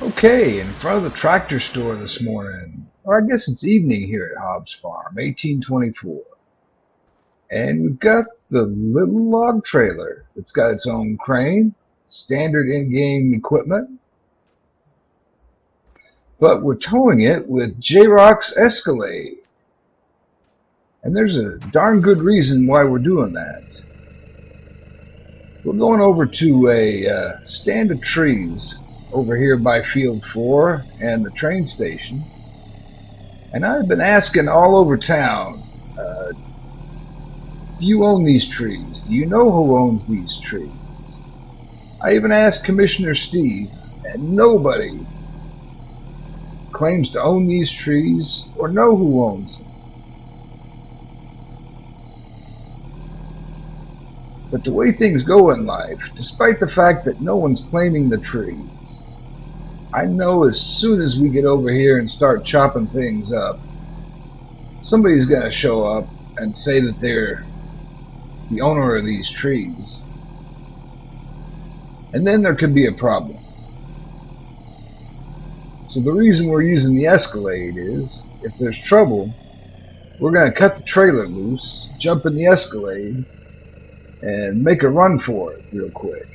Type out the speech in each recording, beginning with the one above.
Okay, in front of the tractor store this morning, or I guess it's evening here at Hobbs Farm, 1824. And we've got the little log trailer that's got its own crane, standard in-game equipment, but we're towing it with J-Rock's Escalade. And there's a darn good reason why we're doing that. We're going over to a stand of trees over here by Field 4 and the train station. And I've been asking all over town, do you own these trees? Do you know who owns these trees? I even asked Commissioner Steve, and nobody claims to own these trees or know who owns them. But the way things go in life, despite the fact that no one's claiming the trees, I know as soon as we get over here and start chopping things up, somebody's going to show up and say that they're the owner of these trees. And then there could be a problem. So the reason we're using the Escalade is, if there's trouble, we're going to cut the trailer loose, jump in the Escalade, and make a run for it real quick.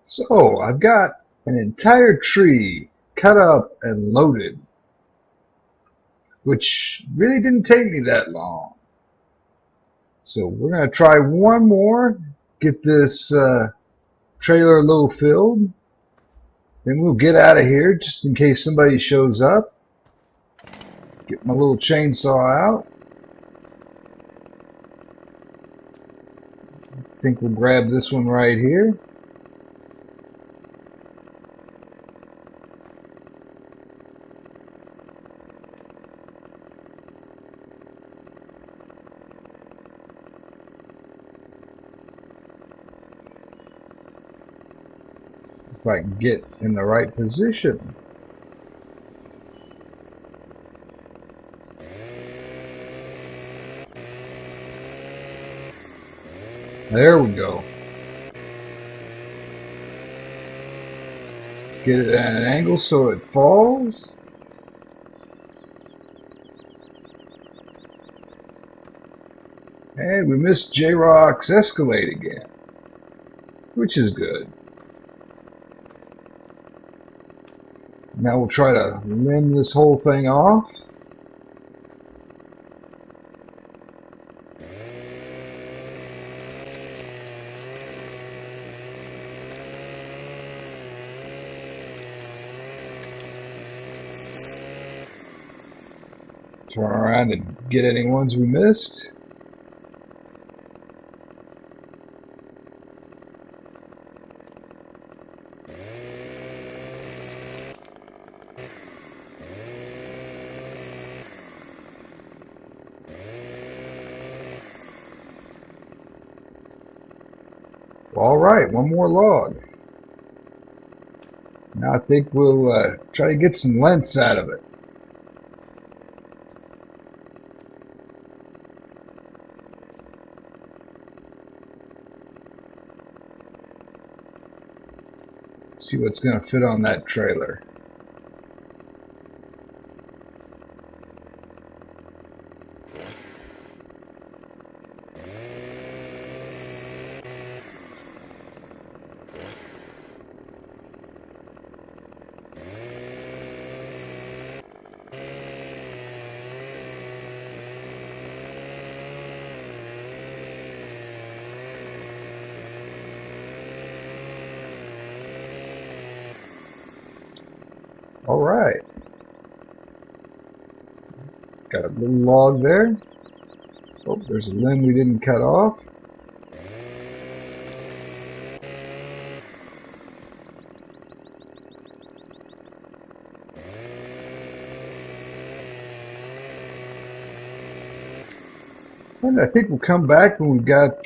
So I've got an entire tree cut up and loaded, which really didn't take me that long. So we're going to try one more, get this trailer a little filled, then we'll get out of here just in case somebody shows up. Get my little chainsaw out. I think we'll grab this one right here. If I can get in the right position. There we go. Get it at an angle so it falls. And we missed J-Rock's Escalade again, which is good. Now we'll try to limb this whole thing off. Turn around and get any ones we missed. All right, one more log. Now I think we'll try to get some lengths out of it. See what's going to fit on that trailer. All right. Got a little log there. Oh, there's a limb we didn't cut off. And I think we'll come back when we've got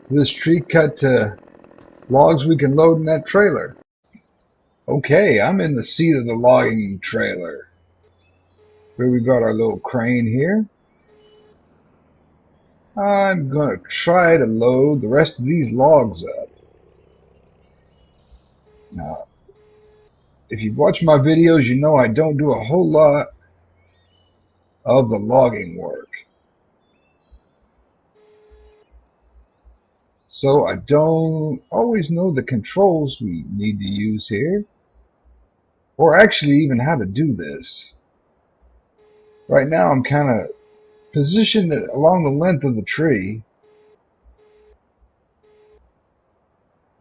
this tree cut to logs we can load in that trailer. Okay, I'm in the seat of the logging trailer, where we got our little crane here. I'm going to try to load the rest of these logs up. Now, if you've watched my videos, you know I don't do a whole lot of the logging work. So I don't always know the controls we need to use here, or actually even how to do this. Right now I'm kind of positioned along the length of the tree,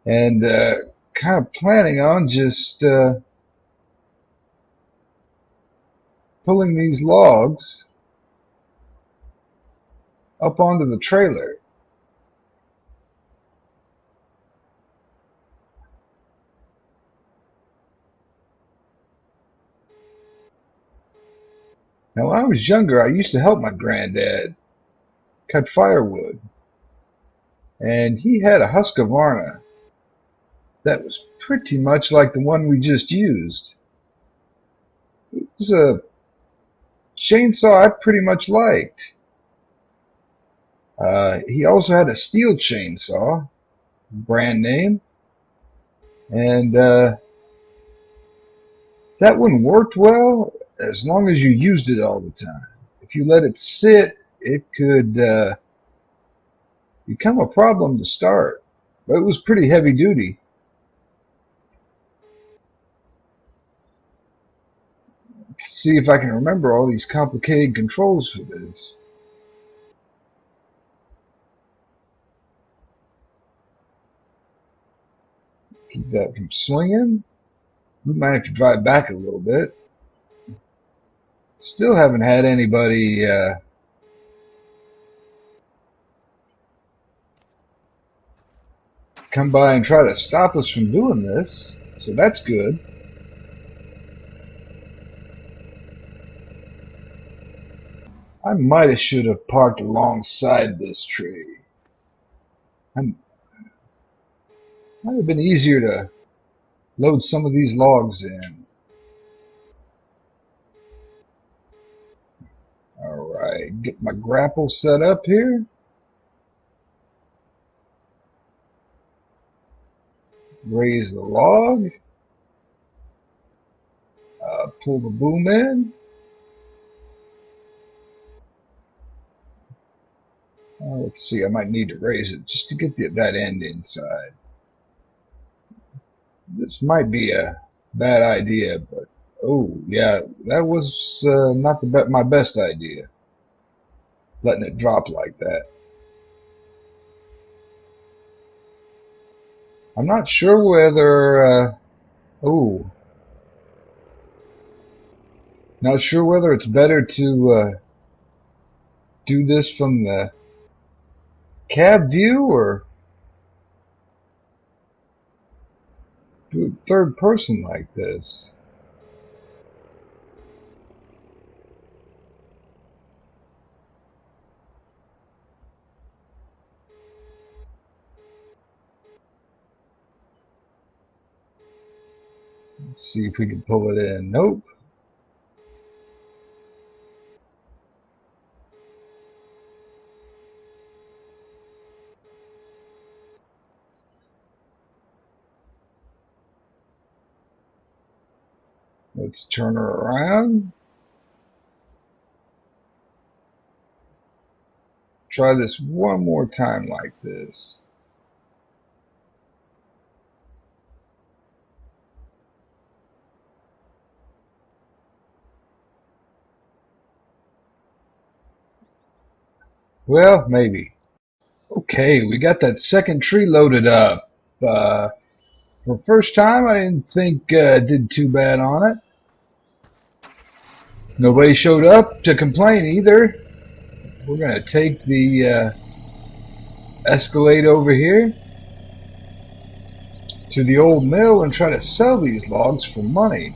and kind of planning on just pulling these logs up onto the trailer. Now, when I was younger, I used to help my granddad cut firewood, and he had a Husqvarna that was pretty much like the one we just used. It was a chainsaw I pretty much liked. He also had a steel chainsaw, brand name, and that one worked well as long as you used it all the time. If you let it sit, it could become a problem to start, but it was pretty heavy duty. Let's see if I can remember all these complicated controls for this. Keep that from swinging. We might have to drive back a little bit. Still haven't had anybody come by and try to stop us from doing this, so that's good. I might have parked alongside this tree. Might have been easier to load some of these logs in. Alright, get my grapple set up here. Raise the log. Pull the boom in. Let's see, I might need to raise it just to get that end inside. This might be a bad idea, but oh yeah, that was not my best idea, letting it drop like that. I'm not sure whether not sure whether it's better to do this from the cab view or do it third person like this. Let's see if we can pull it in. Nope. Let's turn her around. Try this one more time like this. Well, maybe. Okay, we got that second tree loaded up. For the first time, I didn't think did too bad on it. Nobody showed up to complain either. We're going to take the Escalade over here to the old mill and try to sell these logs for money.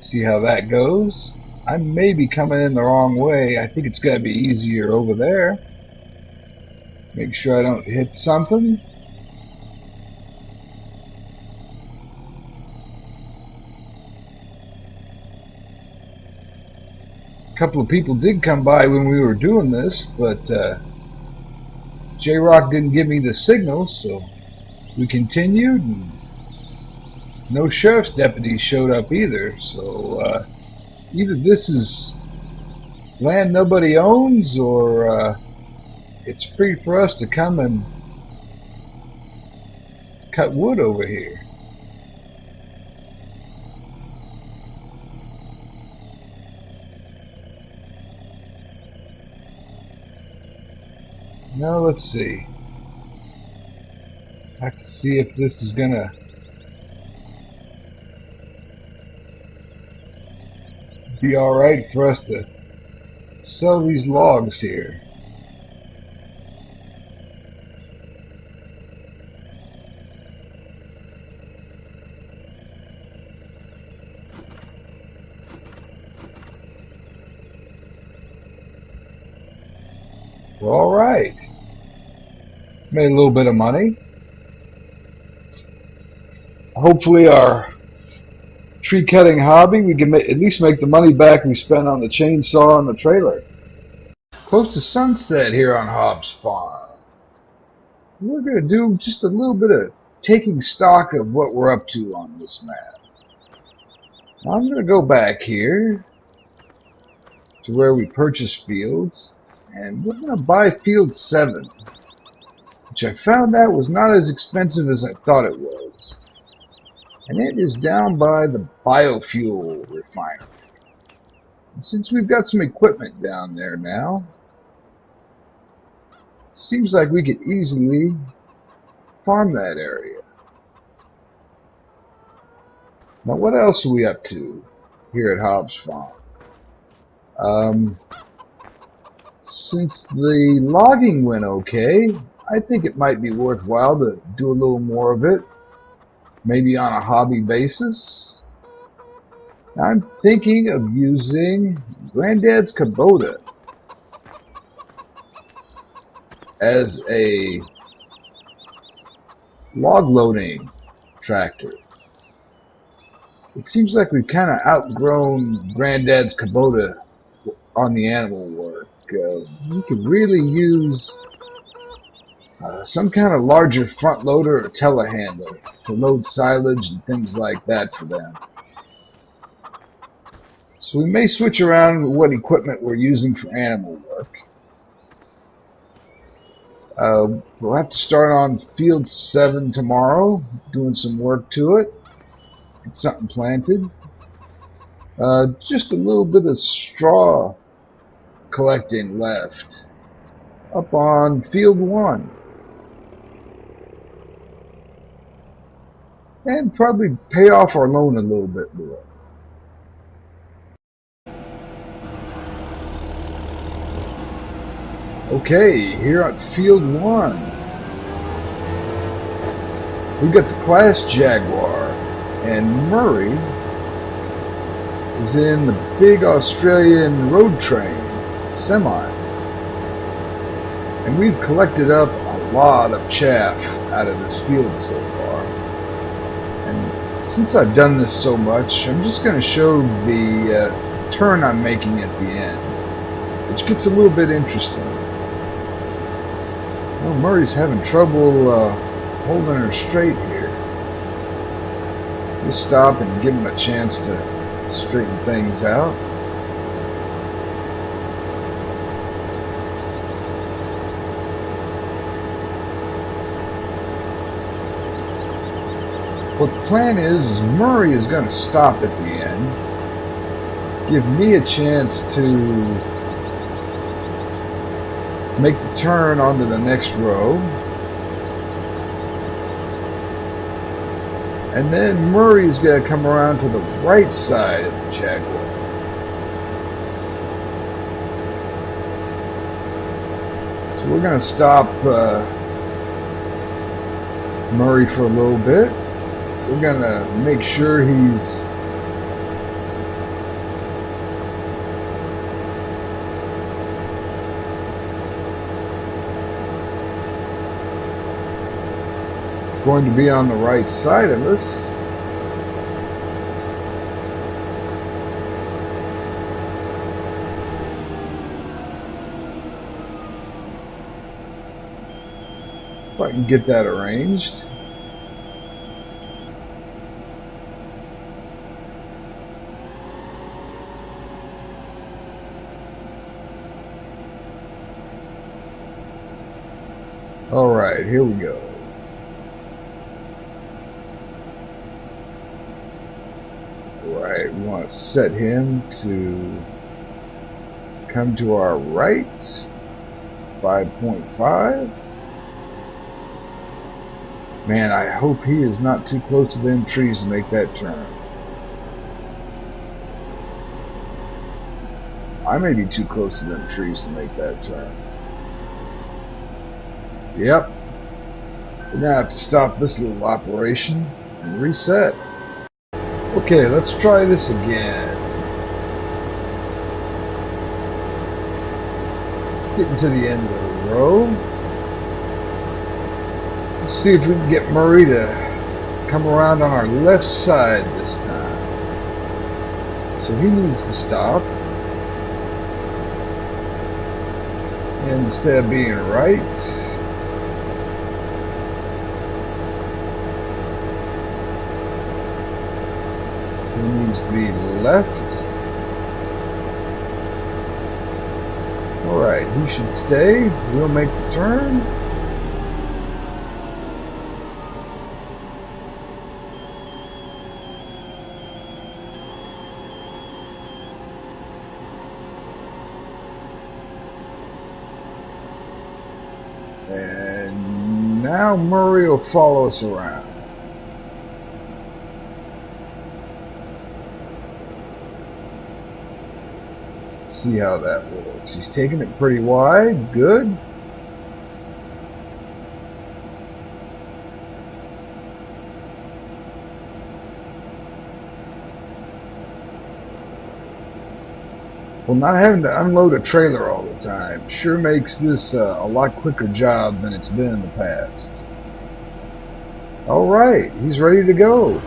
See how that goes. I may be coming in the wrong way. I think it's got to be easier over there. Make sure I don't hit something. A couple of people did come by when we were doing this, but J-Rock didn't give me the signal, so we continued, and No sheriff's deputies showed up either, so either this is land nobody owns, or it's free for us to come and cut wood over here. Now let's see. I have to see if this is gonna be alright for us to sell these logs here. Alright. Made a little bit of money. Hopefully our tree cutting hobby, we can at least make the money back we spent on the chainsaw and the trailer. Close to sunset here on Hobbs Farm. We're going to do just a little bit of taking stock of what we're up to on this map. I'm going to go back here to where we purchased fields, and we're going to buy field 7, which I found out was not as expensive as I thought it was. And it is down by the biofuel refinery. And since we've got some equipment down there now, seems like we could easily farm that area. Now what else are we up to here at Hobbs Farm? Since the logging went okay, I think it might be worthwhile to do a little more of it, maybe on a hobby basis. Now I'm thinking of using Granddad's Kubota as a log loading tractor. It seems like we've kind of outgrown Granddad's Kubota on the animal work. We could really use some kind of larger front loader or telehandler to load silage and things like that for them. So we may switch around what equipment we're using for animal work. We'll have to start on field 7 tomorrow, doing some work to it, get something planted. Just a little bit of straw collecting left up on field 1, and probably pay off our loan a little bit more. Okay, here at field 1 we've got the Claas Jaguar, and Murray is in the big Australian road train semi, and we've collected up a lot of chaff out of this field so far. And since I've done this so much, I'm just going to show the turn I'm making at the end, which gets a little bit interesting. Well, Murray's having trouble holding her straight here. We'll stop and give him a chance to straighten things out. What the plan is Murray is going to stop at the end, give me a chance to make the turn onto the next row, and then Murray's going to come around to the right side of the Jaguar. So we're going to stop Murray for a little bit. We're going to make sure he's going to be on the right side of us. If I can get that arranged. Alright, here we go. Alright, we want to set him to come to our right. 5.5. Man, I hope he is not too close to them trees to make that turn. I may be too close to them trees to make that turn. Yep. We're going to have to stop this little operation and reset. Okay, let's try this again. Getting to the end of the row. Let's see if we can get Murray to come around on our left side this time. So he needs to stop. And instead of being right, he needs to be left. Alright, he should stay. We'll make the turn. And now Murray will follow us around. See how that works. He's taking it pretty wide. Good. Well, not having to unload a trailer all the time sure makes this a lot quicker job than it's been in the past. Alright, he's ready to go.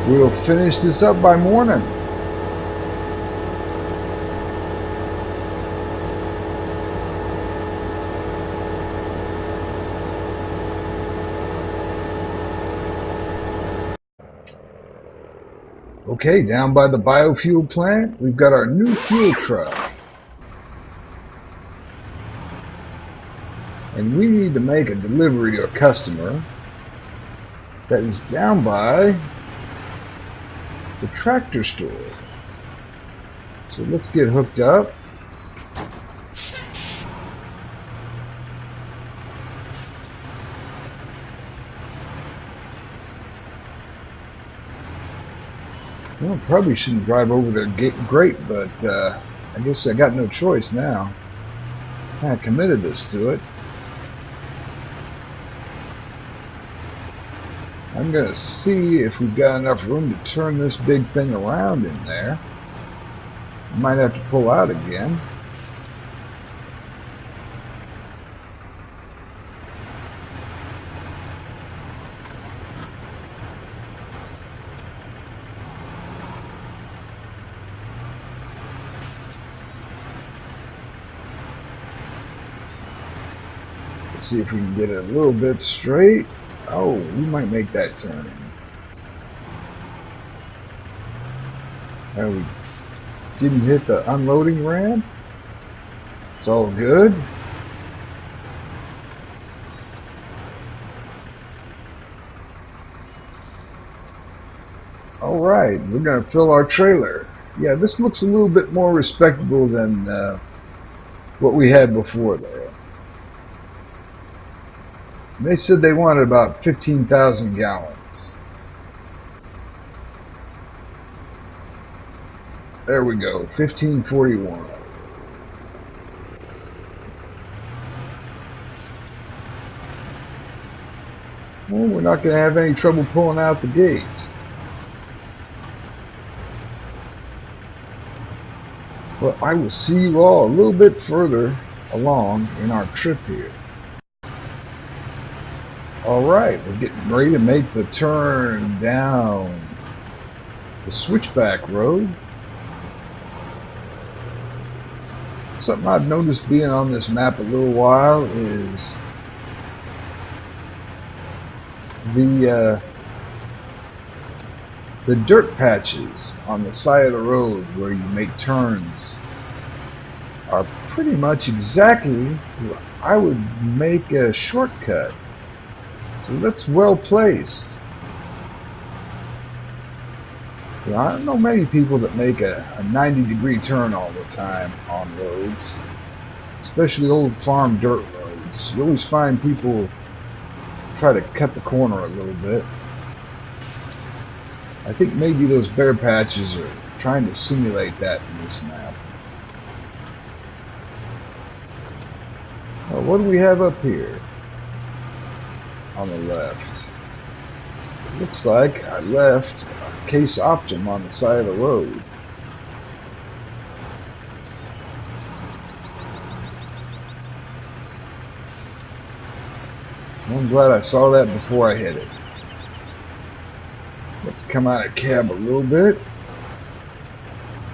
We'll finish this up by morning. Okay, down by the biofuel plant, we've got our new fuel truck. And we need to make a delivery to a customer that is down by the tractor store. So let's get hooked up. Well, probably shouldn't drive over there great, but I guess I got no choice now. Kind of committed this to it. I'm going to see if we've got enough room to turn this big thing around in there. Might have to pull out again. Let's see if we can get it a little bit straight. Oh, we might make that turn. We didn't hit the unloading ramp. It's all good. Alright, we're going to fill our trailer. Yeah, this looks a little bit more respectable than what we had before there. They said they wanted about 15,000 gallons. There we go, 1541. Well, we're not going to have any trouble pulling out the gate. Well, I will see you all a little bit further along in our trip here. Alright, we're getting ready to make the turn down the switchback road. Something I've noticed being on this map a little while is the dirt patches on the side of the road where you make turns are pretty much exactly where I would make a shortcut. So that's well placed. You know, I don't know many people that make a 90-degree turn all the time on roads, especially old farm dirt roads. You always find people try to cut the corner a little bit. I think maybe those bare patches are trying to simulate that in this map. Well, what do we have up here on the left? It looks like I left a case Optum on the side of the road. I'm glad I saw that before I hit it. Come out of cab a little bit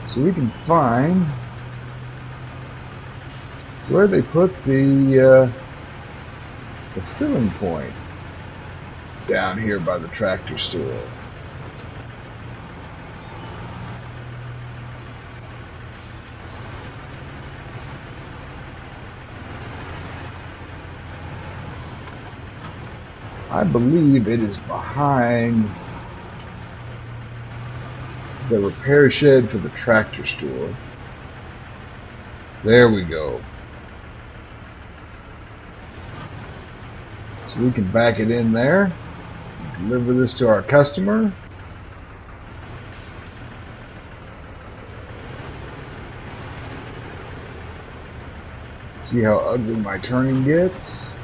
so we can find where they put the filling point down here by the tractor store. I believe it is behind the repair shed for the tractor store. There we go. So we can back it in there, deliver this to our customer. See how ugly my turning gets.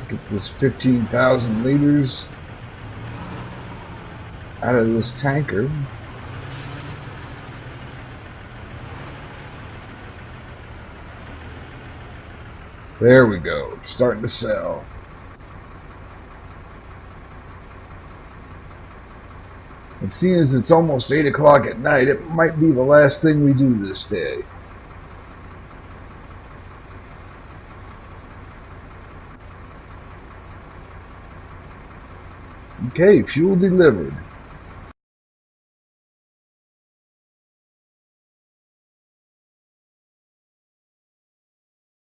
Get this 15,000 liters out of this tanker. There we go. It's starting to sell. And seeing as it's almost 8 o'clock at night, it might be the last thing we do this day. Okay, fuel delivered.